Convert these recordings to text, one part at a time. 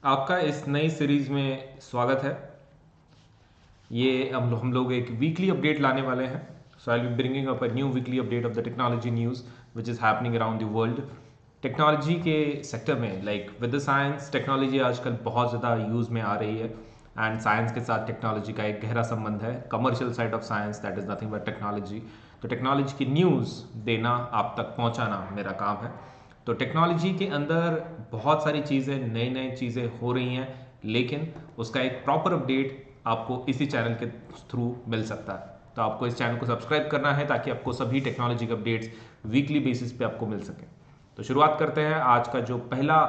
आपका इस नई सीरीज में स्वागत है। ये हम लोग एक वीकली अपडेट लाने वाले हैं। So I will be bringing up a new weekly update of the technology news which is happening around the world. Technology के सेक्टर में विद द साइंस टेक्नोलॉजी आजकल बहुत ज़्यादा यूज़ में आ रही है एंड साइंस के साथ टेक्नोलॉजी का एक गहरा संबंध है। Commercial side of science that is nothing but technology. तो टेक्नोलॉजी की न्यूज़ देना, आप तक पहुंचाना मेरा काम है। तो टेक्नोलॉजी के अंदर बहुत सारी चीज़ें, नई नई चीज़ें हो रही हैं, लेकिन उसका एक प्रॉपर अपडेट आपको इसी चैनल के थ्रू मिल सकता है। तो आपको इस चैनल को सब्सक्राइब करना है ताकि आपको सभी टेक्नोलॉजी के अपडेट्स वीकली बेसिस पे आपको मिल सके। तो शुरुआत करते हैं। आज का जो पहला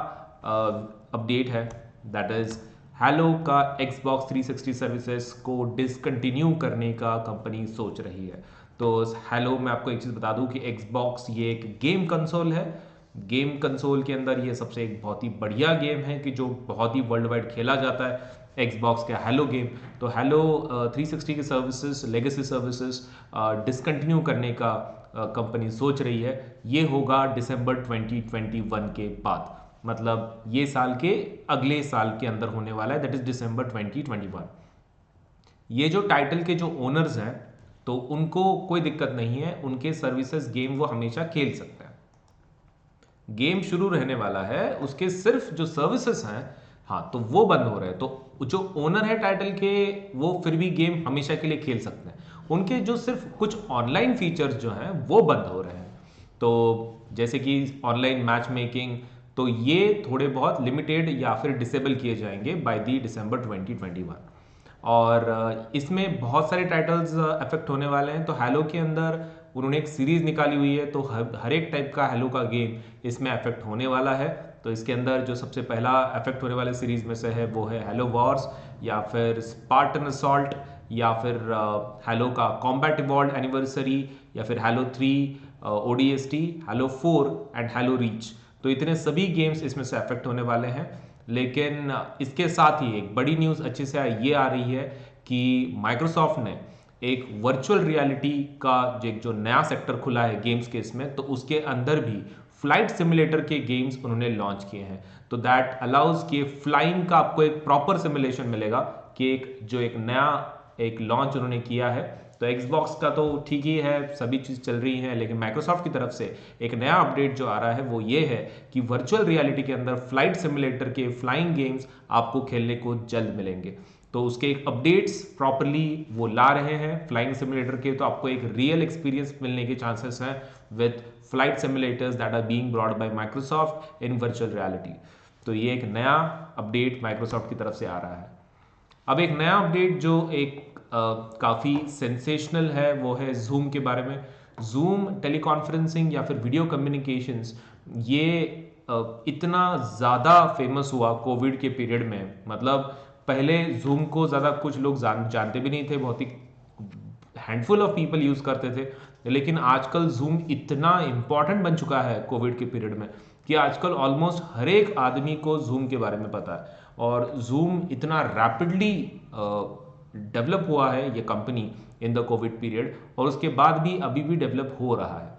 अपडेट है दैट इज हैलो का Xbox 360 सर्विसेज को डिसकंटिन्यू करने का कंपनी सोच रही है। तो हैलो, मैं आपको एक चीज़ बता दूं कि Xbox ये एक गेम कंसोल है। गेम कंसोल के अंदर ये सबसे एक बहुत ही बढ़िया गेम है कि जो बहुत ही वर्ल्ड वाइड खेला जाता है, Xbox का हैलो गेम। तो हैलो 360 की सर्विसेज, लेगेसी सर्विसेज डिसकंटिन्यू करने का कंपनी सोच रही है। ये होगा दिसंबर 2021 के बाद, मतलब ये साल के अगले साल के अंदर होने वाला है, दैट इज दिसंबर 2021। ये जो टाइटल के जो ओनर्स हैं, तो उनको कोई दिक्कत नहीं है, उनके सर्विसेज गेम वो हमेशा खेल सकते हैं। गेम शुरू रहने वाला है, उसके सिर्फ जो सर्विसेज हैं, हाँ, तो वो बंद हो रहे हैं। तो जो ओनर है टाइटल के, वो फिर भी गेम हमेशा के लिए खेल सकते हैं। उनके जो सिर्फ कुछ ऑनलाइन फीचर्स जो हैं वो बंद हो रहे हैं। तो जैसे कि ऑनलाइन मैच मेकिंग, तो ये थोड़े बहुत लिमिटेड या फिर डिसेबल किए जाएंगे बाय दी दिसंबर 2021। और इसमें बहुत सारे टाइटल्स अफेक्ट होने वाले हैं। तो हैलो के अंदर उन्होंने एक सीरीज निकाली हुई है, तो हर एक टाइप का हैलो का गेम इसमें अफेक्ट होने वाला है। तो इसके अंदर जो सबसे पहला अफेक्ट होने वाले सीरीज में से है वो है हैलो वॉर्स, या फिर स्पार्टन असॉल्ट, या फिर हैलो का कॉम्बैट इवॉल्व एनिवर्सरी, या फिर hello 3 ODST, hello 4 and hello reach. तो इतने सभी गेम्स इसमें से अफेक्ट होने वाले हैं। लेकिन इसके साथ ही एक बड़ी न्यूज़ अच्छे से ये आ रही है कि माइक्रोसॉफ्ट ने एक वर्चुअल रियलिटी का जो नया सेक्टर खुला है गेम्स के इसमें, तो उसके अंदर भी फ्लाइट सिमुलेटर के गेम्स उन्होंने लॉन्च किए हैं। तो दैट अलाउज कि फ्लाइंग का आपको एक प्रॉपर सिमुलेशन मिलेगा, कि एक नया एक लॉन्च उन्होंने किया है। तो Xbox का तो ठीक ही है, सभी चीज़ चल रही है, लेकिन माइक्रोसॉफ्ट की तरफ से एक नया अपडेट जो आ रहा है वो ये है कि वर्चुअल रियलिटी के अंदर फ्लाइट सिमुलेटर के फ्लाइंग गेम्स आपको खेलने को जल्द मिलेंगे। तो उसके अपडेट्स प्रॉपरली वो ला रहे हैं फ्लाइंग सिमुलेटर के, तो आपको एक रियल एक्सपीरियंस मिलने के चांसेस हैं with flight simulators that are being brought by Microsoft in virtual reality. तो ये एक नया अपडेट माइक्रोसॉफ्ट की तरफ से आ रहा है। अब एक नया अपडेट जो एक काफ़ी सेंसेशनल है, वो है जूम के बारे में। जूम टेलीकॉन्फ्रेंसिंग या फिर वीडियो कम्युनिकेशंस, ये इतना ज़्यादा फेमस हुआ कोविड के पीरियड में। मतलब पहले जूम को ज़्यादा कुछ लोग जानते भी नहीं थे, बहुत ही हैंडफुल ऑफ पीपल यूज़ करते थे। लेकिन आजकल जूम इतना इम्पॉर्टेंट बन चुका है कोविड के पीरियड में कि आजकल ऑलमोस्ट हर एक आदमी को जूम के बारे में पता है। और जूम इतना रैपिडली डेवलप हुआ है ये company in the Covid period, और उसके बाद भी अभी भी डेवलप हो रहा है।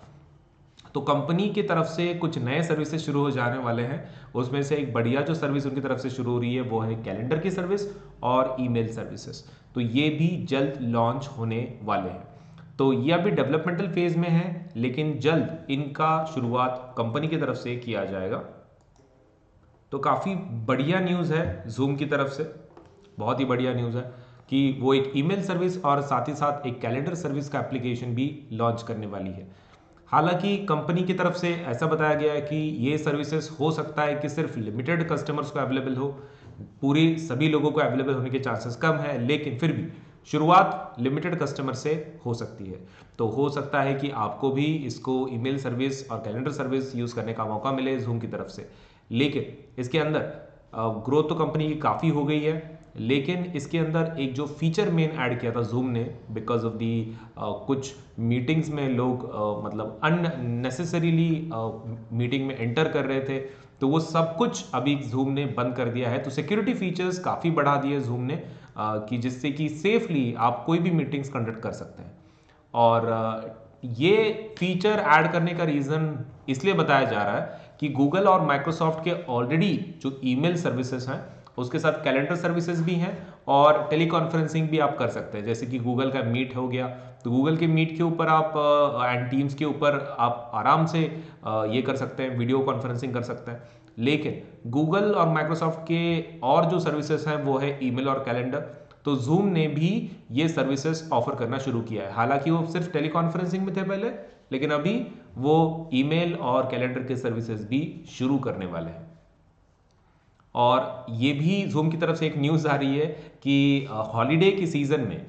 तो कंपनी की तरफ से कुछ नए सर्विसेज शुरू हो जाने वाले हैं। उसमें से एक बढ़िया जो सर्विस उनकी तरफ से शुरू हो रही है वो है कैलेंडर की सर्विस और ईमेल सर्विसेज। तो ये भी जल्द लॉन्च होने वाले हैं। तो ये अभी डेवलपमेंटल फेज में है, लेकिन जल्द इनका शुरुआत कंपनी की तरफ से किया जाएगा। तो काफ़ी बढ़िया न्यूज़ है जूम की तरफ से, बहुत ही बढ़िया न्यूज़ है कि वो एक ईमेल सर्विस और साथ ही साथ एक कैलेंडर सर्विस का एप्लीकेशन भी लॉन्च करने वाली है। हालांकि कंपनी की तरफ से ऐसा बताया गया है कि ये सर्विसेज हो सकता है कि सिर्फ लिमिटेड कस्टमर्स को अवेलेबल हो, पूरी सभी लोगों को अवेलेबल होने के चांसेस कम है, लेकिन फिर भी शुरुआत लिमिटेड कस्टमर से हो सकती है। तो हो सकता है कि आपको भी इसको ईमेल सर्विस और कैलेंडर सर्विस यूज़ करने का मौका मिले जूम की तरफ से। लेकिन इसके अंदर ग्रोथ तो कंपनी की काफ़ी हो गई है, लेकिन इसके अंदर एक जो फीचर मेन ऐड किया था जूम ने, बिकॉज ऑफ दी कुछ मीटिंग्स में लोग मतलब अननेसेसरीली मीटिंग में एंटर कर रहे थे, तो वो सब कुछ अभी जूम ने बंद कर दिया है। तो सिक्योरिटी फीचर्स काफ़ी बढ़ा दिए जूम ने, कि जिससे कि सेफली आप कोई भी मीटिंग्स कंडक्ट कर सकते हैं। और ये फीचर ऐड करने का रीज़न इसलिए बताया जा रहा है कि गूगल और माइक्रोसॉफ्ट के ऑलरेडी जो ईमेल सर्विसेज हैं उसके साथ कैलेंडर सर्विसेज भी हैं और टेलीकॉन्फ्रेंसिंग भी आप कर सकते हैं, जैसे कि गूगल का मीट हो गया, तो गूगल के मीट के ऊपर आप एंड टीम्स के ऊपर आप आराम से ये कर सकते हैं, वीडियो कॉन्फ्रेंसिंग कर सकते हैं। लेकिन गूगल और माइक्रोसॉफ्ट के और जो सर्विसेज हैं वो है ईमेल और कैलेंडर, तो जूम ने भी ये सर्विसेज ऑफर करना शुरू किया है। हालांकि वो सिर्फ टेलीकॉन्फ्रेंसिंग में थे पहले, लेकिन अभी वो ईमेल और कैलेंडर के सर्विसेज भी शुरू करने वाले हैं। और ये भी जूम की तरफ से एक न्यूज़ आ रही है कि हॉलीडे के सीजन में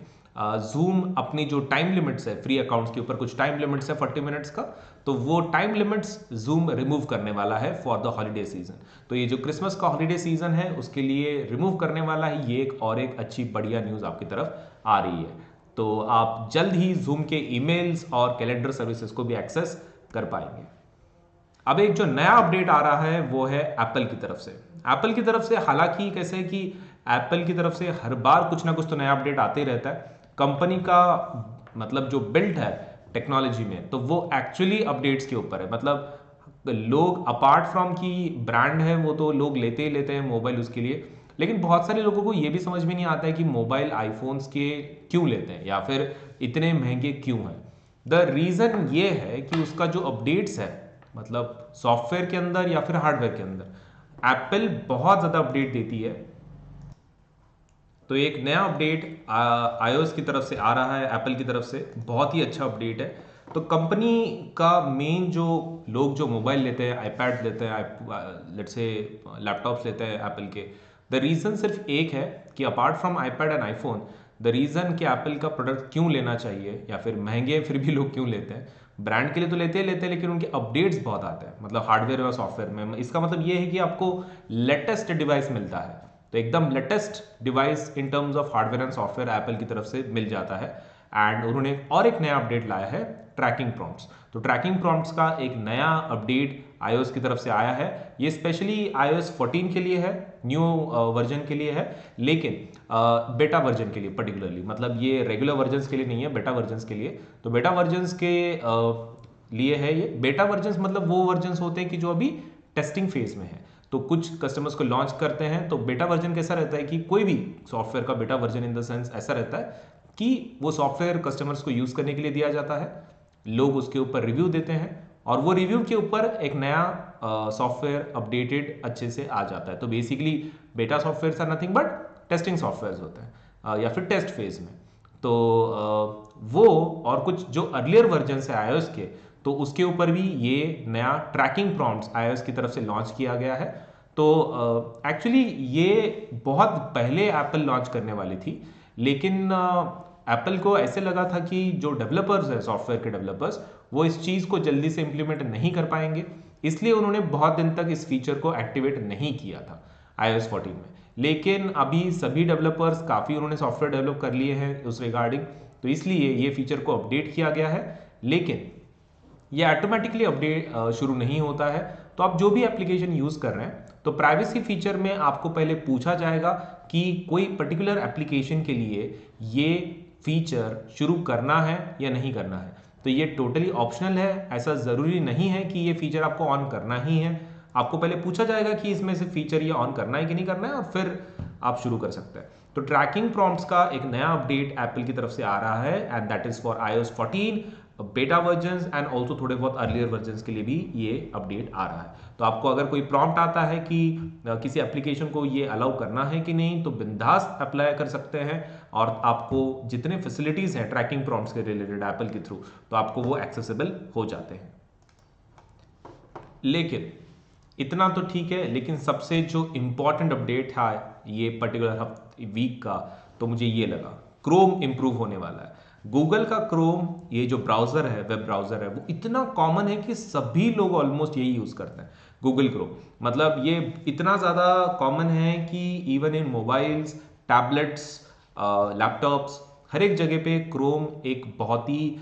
जूम अपनी जो टाइम लिमिट्स है फ्री अकाउंट्स के ऊपर, कुछ टाइम लिमिट्स है 40 मिनट्स का, तो वो टाइम लिमिट्स जूम रिमूव करने वाला है फॉर द हॉलीडे सीजन। तो ये जो क्रिसमस का हॉलीडे सीजन है उसके लिए रिमूव करने वाला है। ये एक और एक अच्छी बढ़िया न्यूज़ आपकी तरफ आ रही है। तो आप जल्द ही जूम के ईमेल्स और कैलेंडर सर्विसेज को भी एक्सेस कर पाएंगे। अब एक जो नया अपडेट आ रहा है वो है एप्पल की तरफ से। एप्पल की तरफ से हालांकि कैसे कि एप्पल की तरफ से हर बार कुछ ना कुछ तो नया अपडेट आते ही रहता है। कंपनी का मतलब जो बिल्ट है टेक्नोलॉजी में, तो वो एक्चुअली अपडेट्स के ऊपर है। मतलब लोग अपार्ट फ्रॉम की ब्रांड है वो तो लोग लेते ही लेते हैं मोबाइल उसके लिए, लेकिन बहुत सारे लोगों को ये भी समझ में नहीं आता है कि मोबाइल आईफोन्स के क्यों लेते हैं या फिर इतने महंगे क्यों हैं। द रीज़न ये है कि उसका जो अपडेट्स है, मतलब सॉफ्टवेयर के अंदर या फिर हार्डवेयर के अंदर, एप्पल बहुत ज़्यादा अपडेट देती है। तो एक नया अपडेट iOS की तरफ से आ रहा है, एप्पल की तरफ से, बहुत ही अच्छा अपडेट है। तो कंपनी का मेन जो लोग जो मोबाइल लेते हैं, आईपैड लेते हैं, लेट्स से लैपटॉप्स लेते हैं एप्पल के, द रीज़न सिर्फ एक है कि apart from iPad and iPhone, the reason कि एप्पल का प्रोडक्ट क्यों लेना चाहिए या फिर महंगे फिर भी लोग क्यों लेते हैं, ब्रांड के लिए तो लेते हैं लेकिन उनके अपडेट्स बहुत आते हैं, मतलब हार्डवेयर और सॉफ्टवेयर में। इसका मतलब ये है कि आपको लेटेस्ट डिवाइस मिलता है, तो एकदम latest device in terms of hardware and software Apple की तरफ से मिल जाता है। एंड उन्होंने और एक नया अपडेट लाया है, ट्रैकिंग प्रॉम्प्ट्स। तो ट्रैकिंग प्रॉम्प्ट्स का एक नया अपडेट iOS की तरफ से आया है। ये स्पेशली iOS 14 के लिए है, न्यू वर्जन के लिए है, लेकिन बेटा वर्जन के लिए पर्टिकुलरली, मतलब ये रेगुलर वर्जन के लिए नहीं है, बेटा वर्जन के लिए। तो बेटा वर्जन के लिए है ये। बेटा वर्जन मतलब वो वर्जन होते हैं कि जो अभी टेस्टिंग फेज में है, तो कुछ कस्टमर्स को लॉन्च करते हैं। तो बेटा वर्जन कैसा रहता है कि कोई भी सॉफ्टवेयर का beta version in the sense ऐसा रहता है कि वो सॉफ्टवेयर कस्टमर्स को यूज करने के लिए दिया जाता है, लोग उसके ऊपर रिव्यू देते हैं और वो रिव्यू के ऊपर एक नया सॉफ्टवेयर अपडेटेड अच्छे से आ जाता है। तो बेसिकली बेटा software are nothing but testing software होते हैं या फिर टेस्ट फेज में। तो वो और कुछ जो अर्लियर वर्जन है iOS के, तो उसके ऊपर भी ये नया ट्रैकिंग प्रॉम्प्ट्स iOS की तरफ से लॉन्च किया गया है। तो एक्चुअली ये बहुत पहले एप्पल लॉन्च करने वाली थी, लेकिन एप्पल को ऐसे लगा था कि जो डेवलपर्स है, सॉफ्टवेयर के डेवलपर्स, वो इस चीज़ को जल्दी से इंप्लीमेंट नहीं कर पाएंगे, इसलिए उन्होंने बहुत दिन तक इस फीचर को एक्टिवेट नहीं किया था iOS 14 में। लेकिन अभी सभी डेवलपर्स काफ़ी उन्होंने सॉफ्टवेयर डेवलप कर लिए हैं उस रिगार्डिंग, तो इसलिए ये फीचर को अपडेट किया गया है। लेकिन ये ऑटोमेटिकली अपडेट शुरू नहीं होता है। तो आप जो भी एप्लीकेशन यूज़ कर रहे हैं, तो प्राइवेसी फीचर में आपको पहले पूछा जाएगा कि कोई पर्टिकुलर एप्लीकेशन के लिए ये फीचर शुरू करना है या नहीं करना है। तो ये टोटली ऑप्शनल है, ऐसा ज़रूरी नहीं है कि ये फीचर आपको ऑन करना ही है। आपको पहले पूछा जाएगा कि इसमें से फीचर ये ऑन करना है कि नहीं करना है, और फिर आप शुरू कर सकते हैं। तो ट्रैकिंग प्रॉम्प्ट्स का एक नया अपडेट एप्पल की तरफ से आ रहा है, and that is for iOS 14 beta version and also थोड़े बहुत अर्लियर वर्जन के लिए भी ये अपडेट आ रहा है। तो आपको अगर कोई प्रॉम्प्ट आता है कि किसी एप्लीकेशन को ये अलाउ करना है कि नहीं, तो बिंदास अप्लाई कर सकते हैं, और आपको जितने फैसिलिटीज़ हैं ट्रैकिंग प्रॉम्प्ट्स के रिलेटेड एप्पल के थ्रू, तो आपको वो एक्सेसिबल हो जाते हैं। लेकिन इतना तो ठीक है, लेकिन सबसे जो इम्पॉर्टेंट अपडेट था ये पर्टिकुलर वीक का, तो मुझे ये लगा क्रोम इंप्रूव होने वाला है। गूगल का क्रोम, ये जो ब्राउज़र है, वेब ब्राउज़र है, वो इतना कॉमन है कि सभी लोग ऑलमोस्ट यही यूज़ करते हैं, गूगल क्रोम। मतलब ये इतना ज़्यादा कॉमन है कि even in mobiles, tablets, laptops, हर एक जगह पे क्रोम एक बहुत ही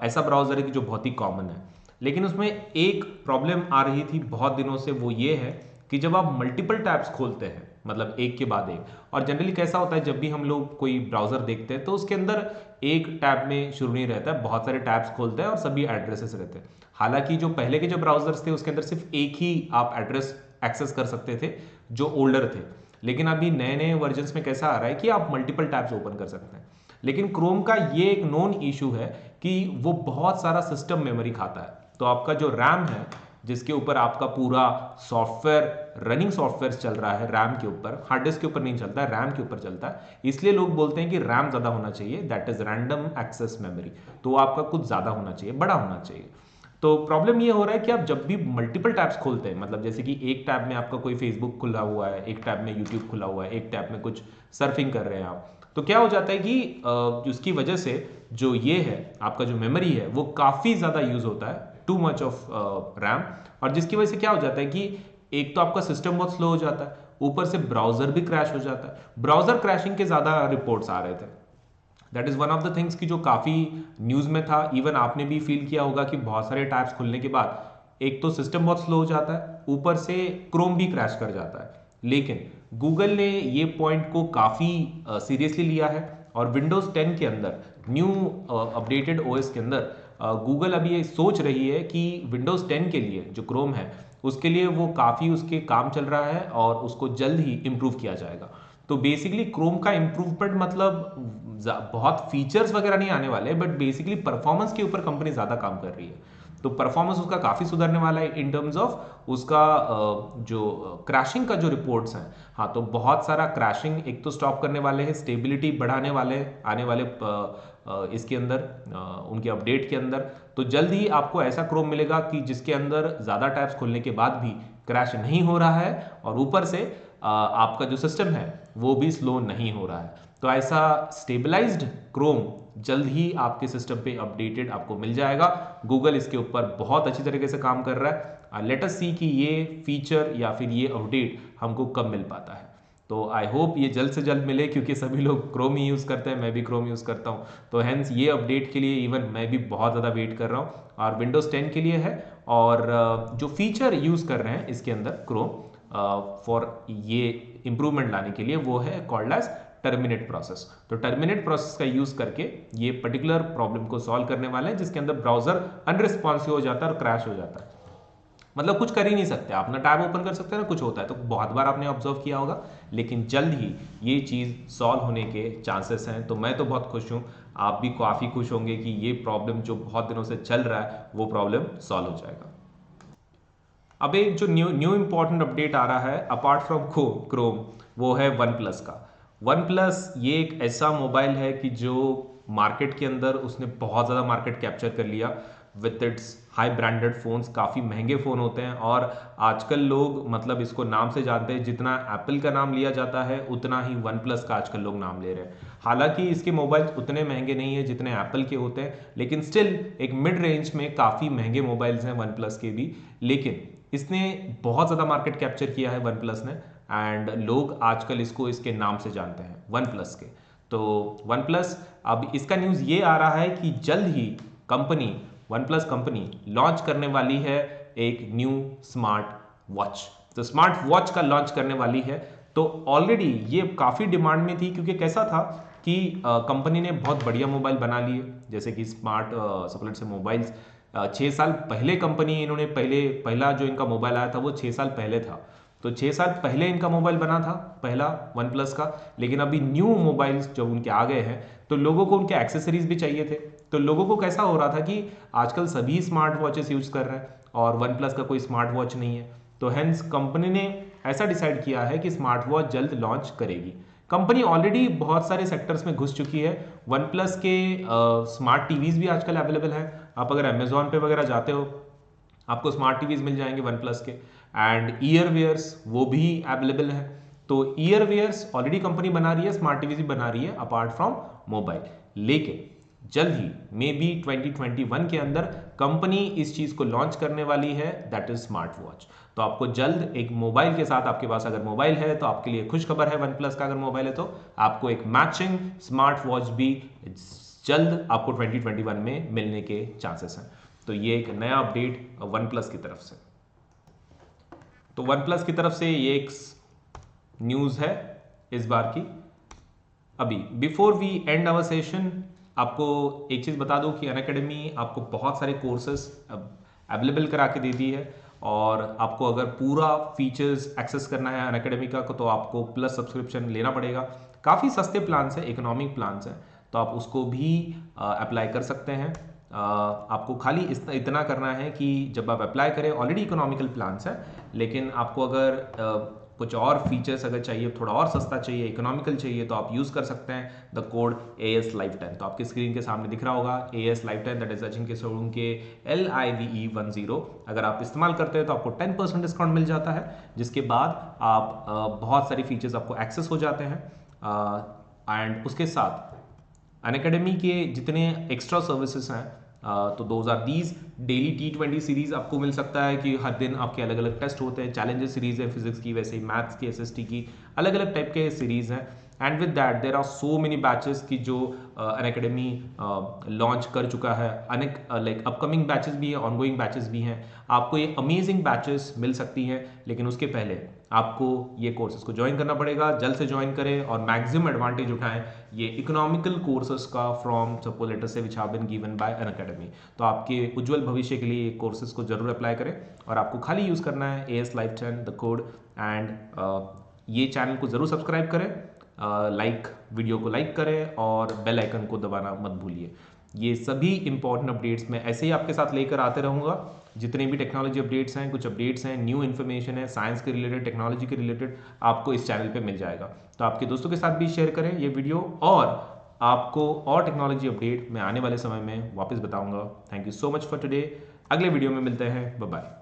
ऐसा ब्राउज़र है कि जो बहुत ही कॉमन है। लेकिन उसमें एक प्रॉब्लम आ रही थी बहुत दिनों से, वो ये है कि जब आप मल्टीपल टैब्स खोलते हैं, मतलब एक के बाद एक, और जनरली कैसा होता है जब भी हम लोग कोई ब्राउज़र देखते हैं तो उसके अंदर एक टैब में शुरू नहीं रहता है, बहुत सारे टैब्स खोलते हैं और सभी एड्रेसेस रहते हैं। हालांकि जो पहले के जो ब्राउज़र्स थे उसके अंदर सिर्फ एक ही आप एड्रेस एक्सेस कर सकते थे, जो ओल्डर थे। लेकिन अभी नए नए वर्जन्स में कैसा आ रहा है कि आप मल्टीपल टैब्स ओपन कर सकते हैं। लेकिन क्रोम का ये एक नोन इशू है कि वो बहुत सारा सिस्टम मेमोरी खाता है। तो आपका जो रैम है, जिसके ऊपर आपका पूरा सॉफ्टवेयर, रनिंग सॉफ्टवेयर चल रहा है रैम के ऊपर, हार्ड डिस्क के ऊपर नहीं चलता है, रैम के ऊपर चलता है, इसलिए लोग बोलते हैं कि रैम ज़्यादा होना चाहिए, that is random access memory. तो आपका कुछ ज़्यादा होना चाहिए, बड़ा होना चाहिए। तो प्रॉब्लम ये हो रहा है कि आप जब भी मल्टीपल टैब्स खोलते हैं, मतलब जैसे कि एक टैब में आपका कोई फेसबुक खुला हुआ है, एक टैब में यूट्यूब खुला हुआ है, एक टैब में कुछ सर्फिंग कर रहे हैं आप, तो क्या हो जाता है कि उसकी वजह से जो ये है आपका जो मेमोरी है वो काफ़ी ज़्यादा यूज़ होता है, टू मच ऑफ रैम, और जिसकी वजह से क्या हो जाता है कि एक तो आपका सिस्टम बहुत स्लो हो जाता है, ऊपर से ब्राउजर भी क्रैश हो जाता है। ब्राउजर क्रैशिंग के ज़्यादा रिपोर्ट्स आ रहे थे। That is one of the things की जो काफ़ी न्यूज़ में था। इवन आपने भी फील किया होगा कि बहुत सारे टैब्स खुलने के बाद एक तो सिस्टम बहुत स्लो हो जाता है, ऊपर से क्रोम भी क्रैश कर जाता है। लेकिन गूगल ने ये पॉइंट को काफ़ी सीरियसली लिया है, और विंडोज़ 10 के अंदर न्यू अपडेटेड ओएस के अंदर गूगल अभी ये सोच रही है कि विंडोज़ 10 के लिए जो क्रोम है उसके लिए वो काफ़ी उसके काम चल रहा है और उसको जल्द ही इम्प्रूव किया जाएगा। तो बेसिकली क्रोम का इम्प्रूवमेंट मतलब बहुत फीचर्स वगैरह नहीं आने वाले, बट बेसिकली परफॉर्मेंस के ऊपर कंपनी ज़्यादा काम कर रही है। तो परफॉर्मेंस उसका काफ़ी सुधरने वाला है इन टर्म्स ऑफ उसका जो क्रैशिंग का जो रिपोर्ट्स हैं। हाँ, तो बहुत सारा क्रैशिंग एक तो स्टॉप करने वाले हैं, स्टेबिलिटी बढ़ाने वाले आने वाले इसके अंदर उनके अपडेट के अंदर। तो जल्द ही आपको ऐसा क्रोम मिलेगा कि जिसके अंदर ज़्यादा टैब्स खोलने के बाद भी क्रैश नहीं हो रहा है, और ऊपर से आपका जो सिस्टम है वो भी स्लो नहीं हो रहा है। तो ऐसा स्टेबलाइज्ड क्रोम जल्द ही आपके सिस्टम पे अपडेटेड आपको मिल जाएगा। गूगल इसके ऊपर बहुत अच्छी तरीके से काम कर रहा है। लेट अस सी कि ये फीचर या फिर ये अपडेट हमको कब मिल पाता है। तो आई होप ये जल्द से जल्द मिले, क्योंकि सभी लोग क्रोम ही यूज़ करते हैं, मैं भी क्रोम यूज़ करता हूँ। तो हैंस ये अपडेट के लिए इवन मैं भी बहुत ज़्यादा वेट कर रहा हूँ, और विंडोज़ 10 के लिए है। और जो फीचर यूज़ कर रहे हैं इसके अंदर क्रोम फॉर ये इम्प्रूवमेंट लाने के लिए, वो है कॉल्ड एज टर्मिनेट प्रोसेस। तो टर्मिनेट प्रोसेस का यूज करके ये पर्टिकुलर प्रॉब्लम को सॉल्व करने वाले हैं, जिसके अंदर ब्राउजर अनरिस्पॉन्सिव हो जाता है और क्रैश हो जाता है। मतलब कुछ कर ही नहीं सकते, आप ना टैब ओपन कर सकते हैं ना कुछ होता है। तो बहुत बार आपने ऑब्जर्व किया होगा, लेकिन जल्द ही ये चीज़ सॉल्व होने के चांसेस हैं। तो मैं तो बहुत खुश हूँ, आप भी काफ़ी खुश होंगे कि ये प्रॉब्लम जो बहुत दिनों से चल रहा है वो प्रॉब्लम सॉल्व हो जाएगा। अब एक जो न्यू इंपॉर्टेंट अपडेट आ रहा है अपार्ट फ्रॉम क्रोम, वो है वन प्लस का। वन प्लस ये एक ऐसा मोबाइल है कि जो मार्केट के अंदर उसने बहुत ज़्यादा मार्केट कैप्चर कर लिया with its high branded phones. काफ़ी महंगे फ़ोन होते हैं, और आजकल लोग मतलब इसको नाम से जानते हैं। जितना एप्पल का नाम लिया जाता है उतना ही वन प्लस का आजकल लोग नाम ले रहे हैं। हालांकि इसके मोबाइल उतने महंगे नहीं है जितने एप्पल के होते हैं, लेकिन स्टिल एक मिड रेंज में काफ़ी महंगे मोबाइल्स हैं वन प्लस के भी। लेकिन इसने बहुत ज़्यादा मार्केट कैप्चर किया है वन प्लस ने, एंड लोग आजकल इसको इसके नाम से जानते हैं, वन प्लस के। तो वन प्लस, अब इसका न्यूज़ ये आ रहा है कि जल्द ही company, OnePlus company launch करने वाली है एक न्यू स्मार्ट वॉच। तो स्मार्ट वॉच का लॉन्च करने वाली है। तो ऑलरेडी ये काफ़ी डिमांड में थी, क्योंकि कैसा था कि कंपनी ने बहुत बढ़िया मोबाइल बना लिए, जैसे कि स्मार्ट सबलेट से मोबाइल्स 6 साल पहले कंपनी इन्होंने पहला जो इनका मोबाइल आया था वो 6 साल पहले था। तो 6 साल पहले इनका मोबाइल बना था पहला वन प्लस का। लेकिन अभी न्यू मोबाइल्स जब उनके आ गए हैं तो लोगों को उनके एक्सेसरीज भी चाहिए थे। तो लोगों को कैसा हो रहा था कि आजकल सभी स्मार्ट वॉचेस यूज कर रहे हैं और वन प्लस का कोई स्मार्ट वॉच नहीं है। तो हेंस कंपनी ने ऐसा डिसाइड किया है कि स्मार्ट वॉच जल्द लॉन्च करेगी। कंपनी ऑलरेडी बहुत सारे सेक्टर्स में घुस चुकी है। वन प्लस के स्मार्ट टीवीज भी आजकल अवेलेबल है। आप अगर अमेजोन पे वगैरह जाते हो आपको स्मार्ट टीवीज मिल जाएंगे वन प्लस के। एंड ईयरवेयर्स वो भी अवेलेबल है। तो ईयरवेयर्स ऑलरेडी कंपनी बना रही है, स्मार्ट टीवीज भी बना रही है अपार्ट फ्रॉम मोबाइल। लेकिन जल्द ही मे बी 2021 के अंदर कंपनी इस चीज को लॉन्च करने वाली है, दैट इज स्मार्ट वॉच। तो आपको जल्द एक मोबाइल के साथ, आपके पास अगर मोबाइल है तो आपके लिए खुश खबर है, वन प्लस का अगर मोबाइल है तो आपको एक मैचिंग स्मार्ट वॉच भी जल्द आपको 2021 में मिलने के चांसेस हैं। तो ये एक नया अपडेट वन प्लस की तरफ से। तो वन प्लस की तरफ से ये एक न्यूज़ है इस बार की। अभी before we end our session आपको एक चीज़ बता दूं कि अनअकैडमी आपको बहुत सारे कोर्सेस अवेलेबल करा के देती है, और आपको अगर पूरा फीचर्स एक्सेस करना है अनअकैडमी का तो आपको प्लस सब्सक्रिप्शन लेना पड़ेगा। काफ़ी सस्ते प्लान्स हैं, इकोनॉमिक प्लान्स हैं, तो आप उसको भी अप्लाई कर सकते हैं। आपको खाली इतना करना है कि जब आप अप्लाई करें, ऑलरेडी इकोनॉमिकल प्लान्स हैं, लेकिन आपको अगर कुछ और फीचर्स अगर चाहिए, थोड़ा और सस्ता चाहिए, इकोनॉमिकल चाहिए, तो आप यूज़ कर सकते हैं द कोड AS Life10। तो आपकी स्क्रीन के सामने दिख रहा होगा AS Life10, that is Ajinkya showroom के LIVE10। अगर आप इस्तेमाल करते हैं तो आपको 10% डिस्काउंट मिल जाता है, जिसके बाद आप बहुत सारी फीचर्स आपको एक्सेस हो जाते हैं। एंड उसके साथ अनअकैडमी के जितने एक्स्ट्रा सर्विसेज हैं, तो those are these. Daily T20 series आपको मिल सकता है कि हर दिन आपके अलग अलग टेस्ट होते हैं। चैलेंजेस सीरीज है फिजिक्स की, वैसे ही मैथ्स की, SST की, अलग अलग टाइप के सीरीज हैं। And with that there are so many batches की जो अनअकैडमी लॉन्च कर चुका है। लाइक अपकमिंग बैचेस भी हैं, ऑनगोइंग बैचेस भी हैं। आपको ये अमेजिंग बैचेस मिल सकती हैं, लेकिन उसके पहले आपको ये कोर्सेज को ज्वाइन करना पड़ेगा। जल्द से ज्वाइन करें और मैक्सिमम एडवांटेज उठाएं ये इकोनॉमिकल कोर्सेज का फ्रॉम सपोलेटर से which have been given by Unacademy. तो आपके उज्जवल भविष्य के लिए कोर्सेज को जरूर अप्लाई करें और आपको खाली यूज़ करना है AS Life10 the code. And ये चैनल को ज़रूर सब्सक्राइब करें, वीडियो को लाइक करें और बेल आइकन को दबाना मत भूलिए। ये सभी इंपॉर्टेंट अपडेट्स मैं ऐसे ही आपके साथ लेकर आते रहूँगा। जितने भी टेक्नोलॉजी अपडेट्स हैं, कुछ अपडेट्स हैं, न्यू इन्फॉर्मेशन है, साइंस के रिलेटेड, टेक्नोलॉजी के रिलेटेड, आपको इस चैनल पे मिल जाएगा। तो आपके दोस्तों के साथ भी शेयर करें ये वीडियो, और आपको और टेक्नोलॉजी अपडेट मैं आने वाले समय में वापस बताऊंगा। Thank you so much for today. अगले वीडियो में मिलते हैं। Bye bye.